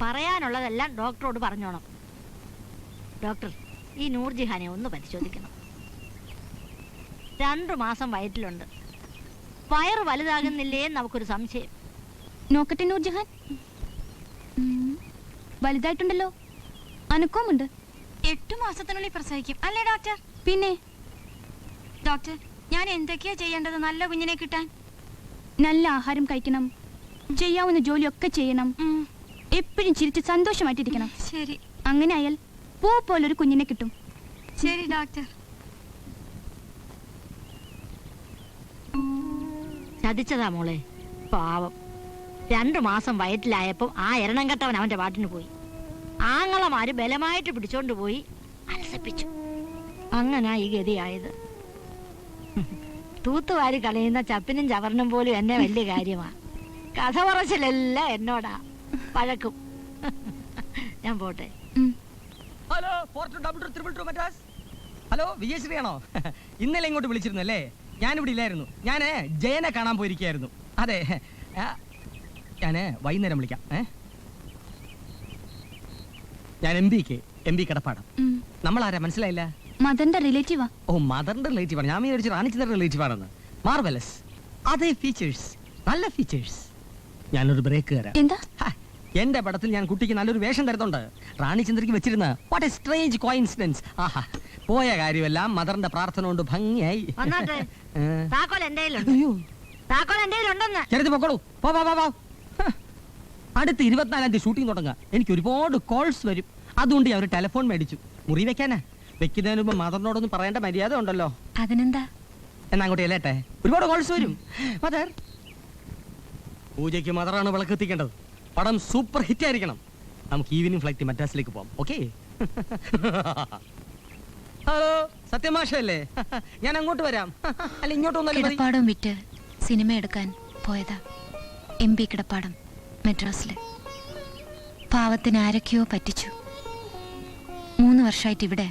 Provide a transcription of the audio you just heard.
പറയാനുള്ളതെല്ലാം ഡോക്ടറോട് പറഞ്ഞോണം. ഡോക്ടർ, ഈ നൂർജിഹാനെ ഒന്ന് പരിശോധിക്കണം. 2 മാസം വയറ്റിലുണ്ട്. വയറ് വലുതാകുന്നില്ലേ നമുക്കൊരു സംശയം. നോക്കട്ടെ നൂർജിഹാൻ. വലുതായിട്ടുണ്ടല്ലോ, അനക്കവുമുണ്ട്. 8 മാസത്തിനുള്ളിൽ പ്രസവിക്കും അല്ലേ ഡോക്ടർ? പിന്നെ ഡോക്ടർ, ഞാൻ എന്തൊക്കെയാ ചെയ്യേണ്ടത് നല്ല കുഞ്ഞിനെ കിട്ടാൻ? നല്ല ആഹാരം കഴിക്കണം, ചെയ്യാവുന്ന ജോലിയൊക്കെ ചെയ്യണം, എപ്പോഴും ചിരിച്ച് സന്തോഷമായിട്ടിരിക്കണം. ശരി. അങ്ങനെ ആയാൽ പൂ പോലൊരു കുഞ്ഞിനെ കിട്ടും. ശരി ഡോക്ടർ. ചതിച്ചതാ മോളെ, പാവം. 2 മാസം വയറ്റിലായപ്പോൾ ആ എരണം കെട്ടവൻ അവന്റെ പാട്ടിന് പോയി. ആങ്ങളമാര് ബലമായിട്ട് പിടിച്ചോണ്ട് പോയി അലസിപ്പിച്ചു. അങ്ങനാ ഈ ഗതിയായത്. തൂത്തുവാരി കളയുന്ന ചപ്പിനും ചവറിനും പോലും എന്നെ വലിയ കാര്യമാ. കഥ പറച്ചിലെല്ലാം എന്നോടാ പഴക്കും. ഞാൻ പോട്ടെ. ഹലോ, മദ്രാസ്. ഹലോ, വിജയശ്രീ ആണോ? ഇന്നലെ ഇങ്ങോട്ട് വിളിച്ചിരുന്നു അല്ലേ? ഞാനിവിടെ ഇല്ലായിരുന്നു. ഞാൻ ജയനെ കാണാൻ പോയിരിക്കായിരുന്നു. അതെ, ഞാൻ വൈകുന്നേരം വിളിക്കാം. ഞാൻ എം ബി കടപ്പാടം. നമ്മളാരാ മനസ്സിലായില്ല? മദറിന്റെ റിലേറ്റീവാ. ഓ, മദറിന്റെ റിലേറ്റീവ് ആണ്. ഞാൻ വിചാരിച്ചു റാണിച്ചന്ദ്രന്റെ റിലേറ്റീവ് ആണെന്ന്. മാർവലസ്. അതേ ഫീച്ചേഴ്സ്, നല്ല ഫീച്ചേഴ്സ്. ഞാനൊരു ബ്രേക്ക് തരാം. എന്താ? എന്റെ പടത്തിൽ ഞാൻ കുട്ടിക്ക് നല്ലൊരു വേഷം തരുന്നുണ്ട്. റാണിചന്ദ്രയ്ക്ക് വെച്ചിരുന്ന വാട്ട് എ സ്ട്രേഞ്ച് കോയിൻസിഡൻസ്. ആഹാ, പോയ കാര്യമെല്ലാം മദറിന്റെ പ്രാർത്ഥന കൊണ്ട് ഭംഗിയായി. ചെറുത് പൊക്കോളൂ. അടുത്ത 24-ാം തീയതി ഷൂട്ടിംഗ് തുടങ്ങാം. എനിക്ക് ഒരുപാട് കോൾസ് വരും. അതുകൊണ്ട് ഞാൻ ഒരു ടെലിഫോൺ മേടിച്ചു. മുറി വെക്കാനാ. വെക്കുന്നതിന് മുമ്പ് മദറിനോടൊന്നും പറയേണ്ട മര്യാദ ഉണ്ടല്ലോ. അതിനെന്താ? എന്നാ അങ്ങോട്ട് ചെല്ലട്ടെ. ഒരുപാട് കോൾസ് വരും. മദർ, പൂജയ്ക്ക് മദറാണ് വിളക്ക് എത്തിക്കേണ്ടത്. പടം സൂപ്പർ ഹിറ്റ് ആയിരിക്കണം. നമുക്ക് ഈവനിങ് ഫ്ലൈറ്റ് മദ്രാസിലേക്ക് പോവാം. ഓക്കെ? ഹലോ, സത്യമാഷല്ലേ? ഞാൻ അങ്ങോട്ട് വരാം. അല്ല, ഇങ്ങോട്ട് വന്നാലും കിടപ്പാടം വിറ്റ് സിനിമ എടുക്കാൻ പോയതാ. MB കിടപ്പാടം മദ്രാസില്. പാവത്തിന് ആരൊക്കെയോ പറ്റിച്ചു. 3 വർഷമായിട്ട് ഇവിടെ